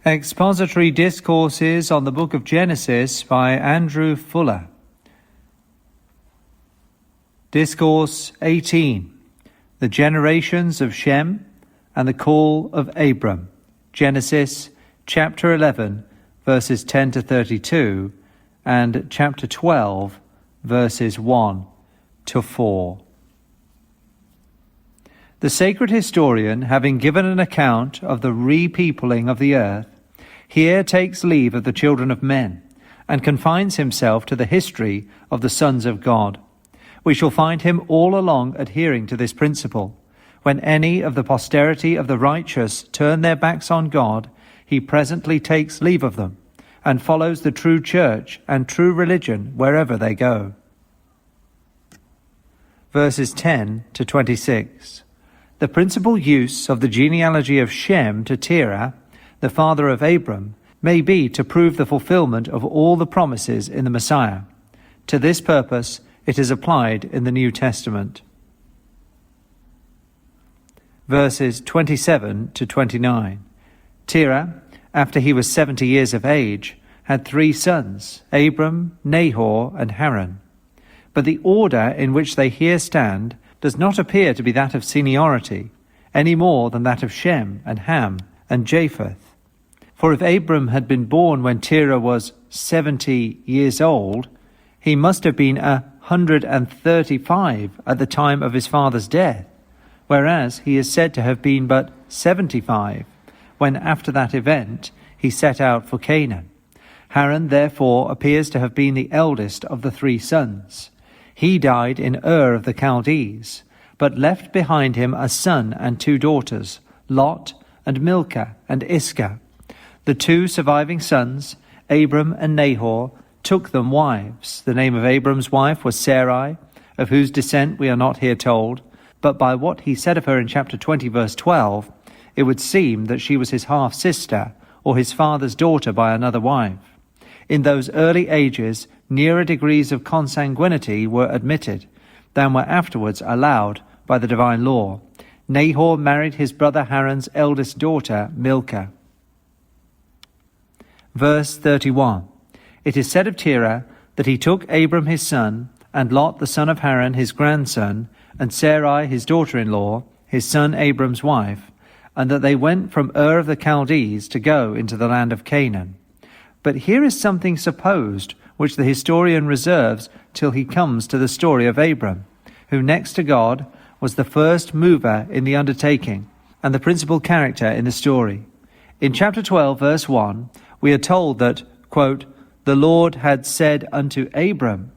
Expository Discourses on the Book of Genesis by Andrew Fuller. Discourse 18. The generations of Shem and the call of Abram. Genesis chapter 11, verses 10 to 32, and chapter 12, verses 1 to 4. The sacred historian, having given an account of the repeopling of the earth, here takes leave of the children of men, and confines himself to the history of the sons of God. We shall find him all along adhering to this principle. When any of the posterity of the righteous turn their backs on God, he presently takes leave of them, and follows the true church and true religion wherever they go. Verses 10 to 26. The principal use of the genealogy of Shem to Terah, the father of Abram, may be to prove the fulfillment of all the promises in the Messiah. To this purpose it is applied in the New Testament. Verses 27 to 29. Terah, after he was 70 years of age, had 3 sons, Abram, Nahor, and Haran. But the order in which they here stand does not appear to be that of seniority, any more than that of Shem and Ham and Japheth. For if Abram had been born when Terah was 70 years old, he must have been 135 at the time of his father's death, whereas he is said to have been but 75, when after that event he set out for Canaan. Haran therefore appears to have been the eldest of the 3 sons. He died in Ur of the Chaldees, but left behind him a son and 2 daughters, Lot and Milcah and Iscah. The 2 surviving sons, Abram and Nahor, took them wives. The name of Abram's wife was Sarai, of whose descent we are not here told, but by what he said of her in chapter 20, verse 12, it would seem that she was his half-sister, or his father's daughter by another wife. In those early ages, nearer degrees of consanguinity were admitted than were afterwards allowed by the divine law. Nahor married his brother Haran's eldest daughter, Milcah. Verse 31. It is said of Terah that he took Abram his son, and Lot the son of Haran his grandson, and Sarai his daughter-in-law, his son Abram's wife, and that they went from Ur of the Chaldees to go into the land of Canaan. But here is something supposed, which the historian reserves till he comes to the story of Abram, who next to God was the first mover in the undertaking and the principal character in the story. In chapter 12, verse 1, we are told that, quote, "The Lord had said unto Abram,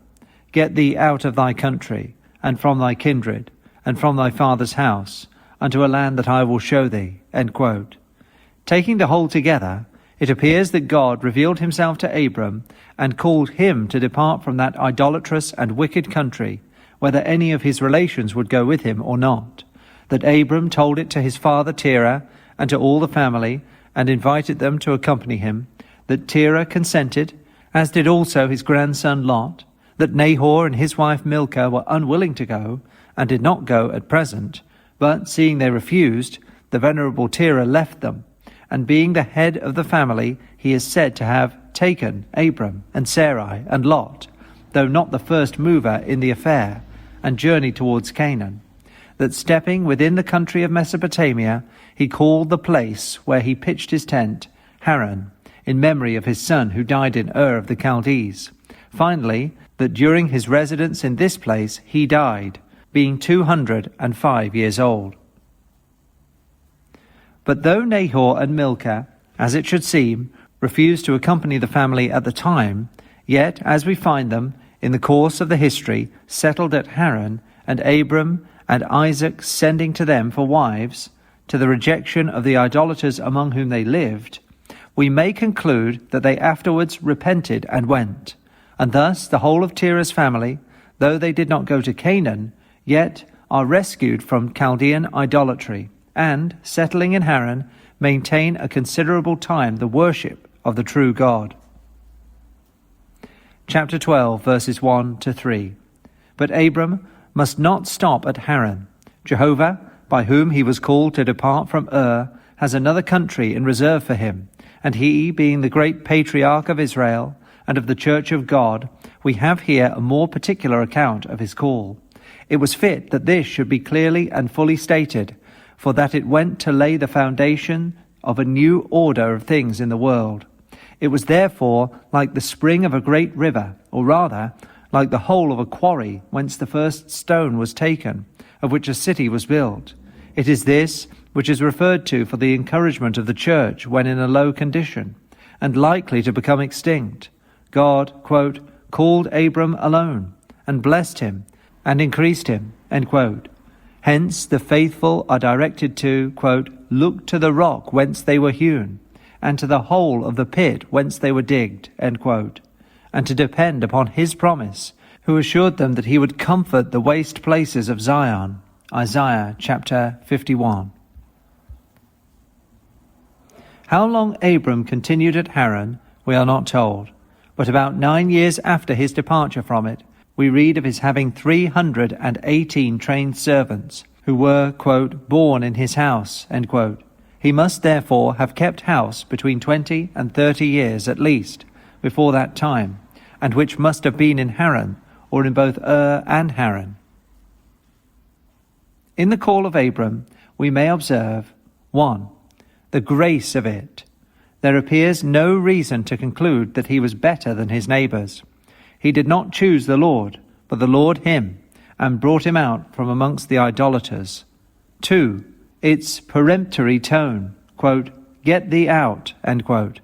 Get thee out of thy country, and from thy kindred, and from thy father's house, unto a land that I will show thee." End quote. Taking the whole together, it appears that God revealed himself to Abram and called him to depart from that idolatrous and wicked country, whether any of his relations would go with him or not. That Abram told it to his father Terah and to all the family, and invited them to accompany him. That Terah consented, as did also his grandson Lot. That Nahor and his wife Milcah were unwilling to go, and did not go at present. But seeing they refused, the venerable Terah left them, and being the head of the family, he is said to have taken Abram and Sarai and Lot, though not the first mover in the affair, and journeyed towards Canaan. That stepping within the country of Mesopotamia, he called the place where he pitched his tent Haran, in memory of his son who died in Ur of the Chaldees. Finally, that during his residence in this place he died, being 205 years old. But though Nahor and Milcah, as it should seem, refused to accompany the family at the time, yet, as we find them, in the course of the history, settled at Haran, and Abram and Isaac sending to them for wives, to the rejection of the idolaters among whom they lived, we may conclude that they afterwards repented and went. And thus the whole of Terah's family, though they did not go to Canaan, yet are rescued from Chaldean idolatry, and, settling in Haran, maintain a considerable time the worship of the true God. Chapter 12, verses 1 to 3. But Abram must not stop at Haran. Jehovah, by whom he was called to depart from Ur, has another country in reserve for him, And he, being the great patriarch of Israel and of the church of God, we have here a more particular account of his call. It was fit that this should be clearly and fully stated, for that it went to lay the foundation of a new order of things in the world. It was therefore like the spring of a great river, or rather, like the hole of a quarry whence the first stone was taken, of which a city was built. It is this which is referred to for the encouragement of the church when in a low condition, and likely to become extinct. God, quote, called Abram alone, and blessed him, and increased him, end quote. Hence the faithful are directed to, quote, look to the rock whence they were hewn, and to the hole of the pit whence they were digged, end quote, and to depend upon his promise, who assured them that he would comfort the waste places of Zion. Isaiah chapter 51. How long Abram continued at Haran, we are not told, but about 9 years after his departure from it, we read of his having 318 trained servants, who were, quote, born in his house, end quote. He must therefore have kept house between 20 and 30 years at least, before that time, and which must have been in Haran, or in both and Haran. In the call of Abram, we may observe, 1. The grace of it. There appears no reason to conclude that he was better than his neighbours. He did not choose the Lord, but the Lord him, and brought him out from amongst the idolaters. 2. Its peremptory tone, quote, get thee out, end quote.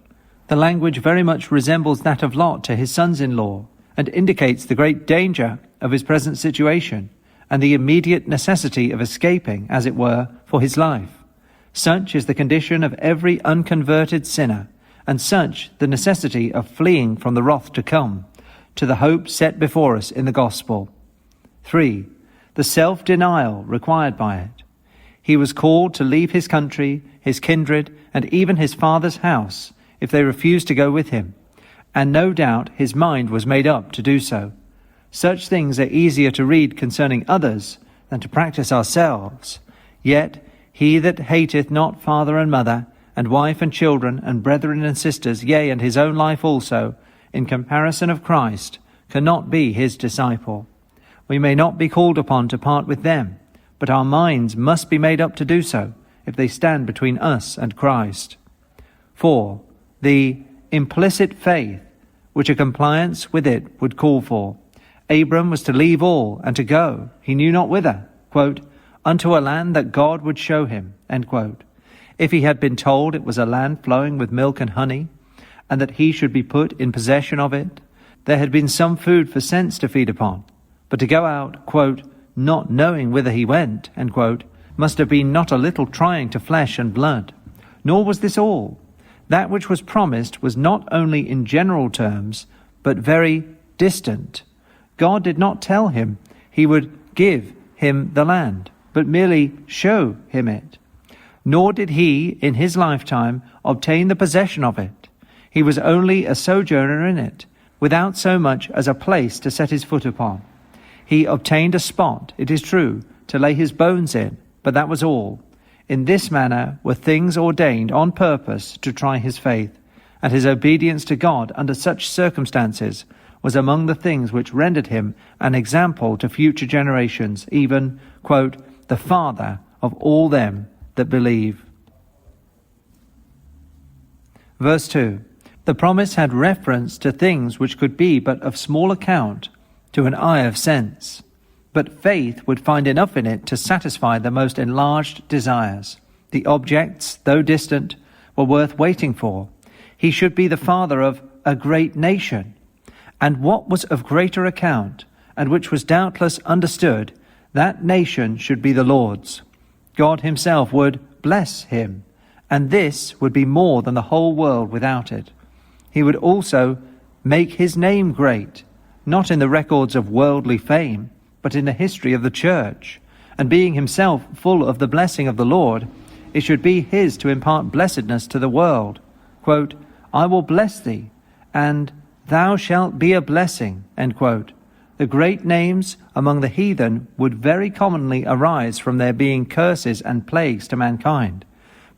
The language very much resembles that of Lot to his sons-in-law, and indicates the great danger of his present situation, and the immediate necessity of escaping, as it were, for his life. Such is the condition of every unconverted sinner, and such the necessity of fleeing from the wrath to come, to the hope set before us in the gospel. 3. The self-denial required by it. He was called to leave his country, his kindred, and even his father's house, if they refused to go with him, and no doubt his mind was made up to do so. Such things are easier to read concerning others than to practice ourselves. Yet he that hateth not father and mother, and wife and children, and brethren and sisters, yea, and his own life also, in comparison of Christ, cannot be his disciple. We may not be called upon to part with them, but our minds must be made up to do so, if they stand between us and Christ. 4. The implicit faith, which a compliance with it would call for. Abram was to leave all, and to go, he knew not whither, quote, unto a land that God would show him, end quote. If he had been told it was a land flowing with milk and honey, and that he should be put in possession of it, there had been some food for sense to feed upon. But to go out, quote, not knowing whither he went, end quote, must have been not a little trying to flesh and blood. Nor was this all. That which was promised was not only in general terms, but very distant. God did not tell him he would give him the land, but merely show him it. Nor did he, in his lifetime, obtain the possession of it. He was only a sojourner in it, without so much as a place to set his foot upon. He obtained a spot, it is true, to lay his bones in, but that was all. In this manner were things ordained on purpose to try his faith, and his obedience to God under such circumstances was among the things which rendered him an example to future generations, even, quote, the father of all them that believe. Verse 2. The promise had reference to things which could be but of small account to an eye of sense, but faith would find enough in it to satisfy the most enlarged desires. The objects, though distant, were worth waiting for. He should be the father of a great nation. And what was of greater account, and which was doubtless understood, that nation should be the Lord's. God himself would bless him, and this would be more than the whole world without it. He would also make his name great, not in the records of worldly fame, but in the history of the church. And being himself full of the blessing of the Lord, it should be his to impart blessedness to the world. Quote, I will bless thee, and thou shalt be a blessing, end quote. The great names among the heathen would very commonly arise from there being curses and plagues to mankind.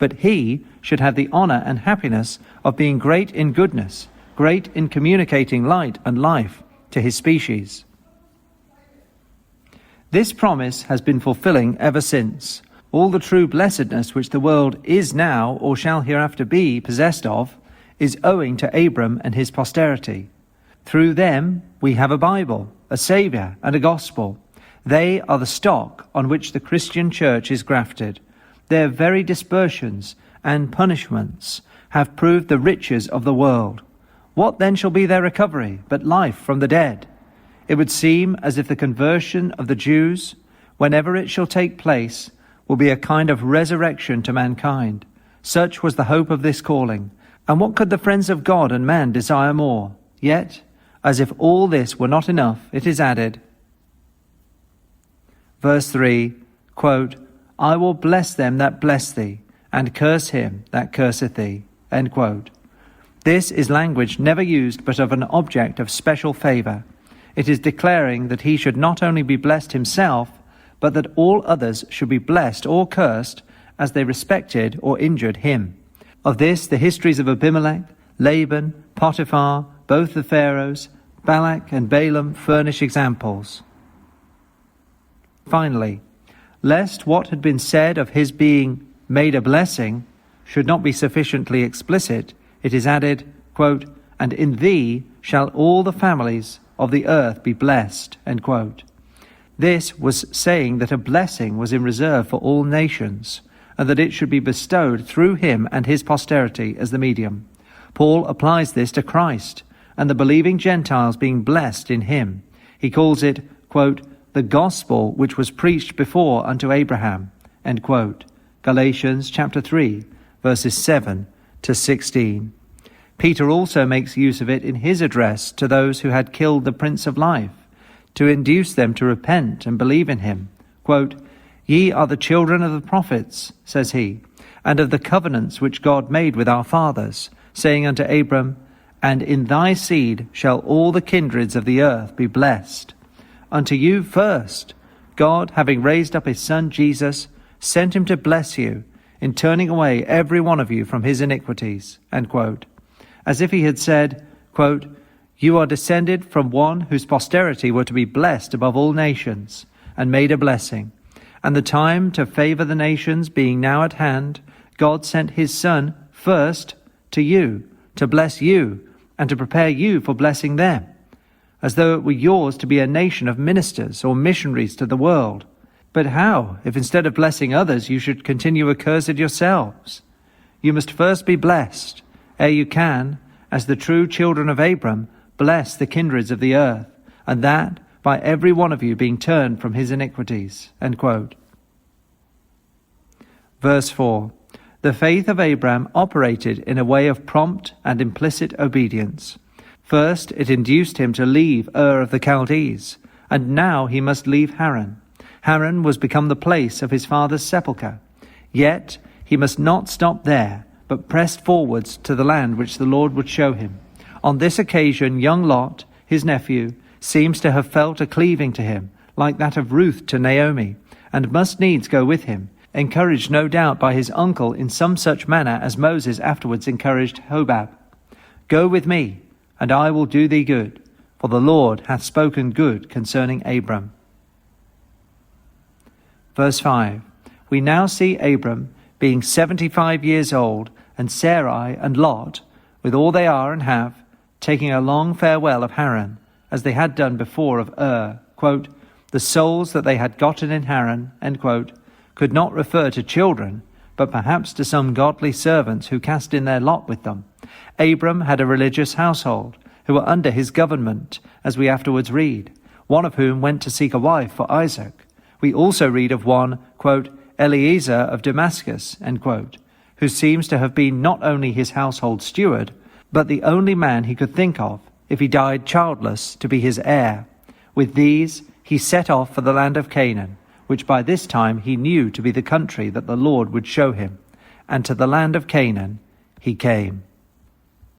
but he should have the honor and happiness of being great in goodness, great in communicating light and life to his species. This promise has been fulfilling ever since. All the true blessedness which the world is now or shall hereafter be possessed of is owing to Abram and his posterity. Through them we have a Bible, a Saviour, and a gospel. They are the stock on which the Christian church is grafted. Their very dispersions and punishments have proved the riches of the world. What then shall be their recovery but life from the dead? It would seem as if the conversion of the Jews, whenever it shall take place, will be a kind of resurrection to mankind. Such was the hope of this calling. And what could the friends of God and man desire more? Yet, as if all this were not enough, it is added, verse 3, quote, I will bless them that bless thee, and curse him that curseth thee, end quote. This is language never used but of an object of special favour. It is declaring that he should not only be blessed himself, but that all others should be blessed or cursed as they respected or injured him. Of this, the histories of Abimelech, Laban, Potiphar, both the Pharaohs, Balak and Balaam furnish examples. Finally, lest what had been said of his being made a blessing should not be sufficiently explicit, it is added, quote, and in thee shall all the families of the earth be blessed, end quote. This was saying that a blessing was in reserve for all nations, and that it should be bestowed through him and his posterity as the medium. Paul applies this to Christ, and the believing Gentiles being blessed in him. He calls it, quote, the gospel which was preached before unto Abraham, end quote. Galatians chapter 3, verses 7 to 16. Peter also makes use of it in his address to those who had killed the Prince of Life, to induce them to repent and believe in him. Quote, Ye are the children of the prophets, says he, and of the covenants which God made with our fathers, saying unto Abram, And in thy seed shall all the kindreds of the earth be blessed. Unto you first, God, having raised up his Son Jesus, sent him to bless you, in turning away every one of you from his iniquities, end quote. As if he had said, quote, You are descended from one whose posterity were to be blessed above all nations, and made a blessing. And the time to favour the nations being now at hand, God sent his Son first to you, to bless you, and to prepare you for blessing them, as though it were yours to be a nation of ministers or missionaries to the world. But how, if instead of blessing others you should continue accursed yourselves? You must first be blessed, ere you can, as the true children of Abram, bless the kindreds of the earth, and that by every one of you being turned from his iniquities. End quote. Verse 4. The faith of Abraham operated in a way of prompt and implicit obedience. First, it induced him to leave Ur of the Chaldees, and now he must leave Haran. Haran was become the place of his father's sepulchre. Yet he must not stop there, but pressed forwards to the land which the Lord would show him. On this occasion, young Lot, his nephew, seems to have felt a cleaving to him, like that of Ruth to Naomi, and must needs go with him, encouraged no doubt by his uncle in some such manner as Moses afterwards encouraged Hobab. Go with me, and I will do thee good, for the Lord hath spoken good concerning Abram. Verse 5. We now see Abram being 75 years old, and Sarai and Lot, with all they are and have, taking a long farewell of Haran, as they had done before of Ur. Quote, the souls that they had gotten in Haran, end quote, could not refer to children, but perhaps to some godly servants who cast in their lot with them. Abram had a religious household, who were under his government, as we afterwards read, one of whom went to seek a wife for Isaac. We also read of one, quote, Eliezer of Damascus, end quote, who seems to have been not only his household steward, but the only man he could think of, if he died childless, to be his heir. With these he set off for the land of Canaan, which by this time he knew to be the country that the Lord would show him, and to the land of Canaan he came.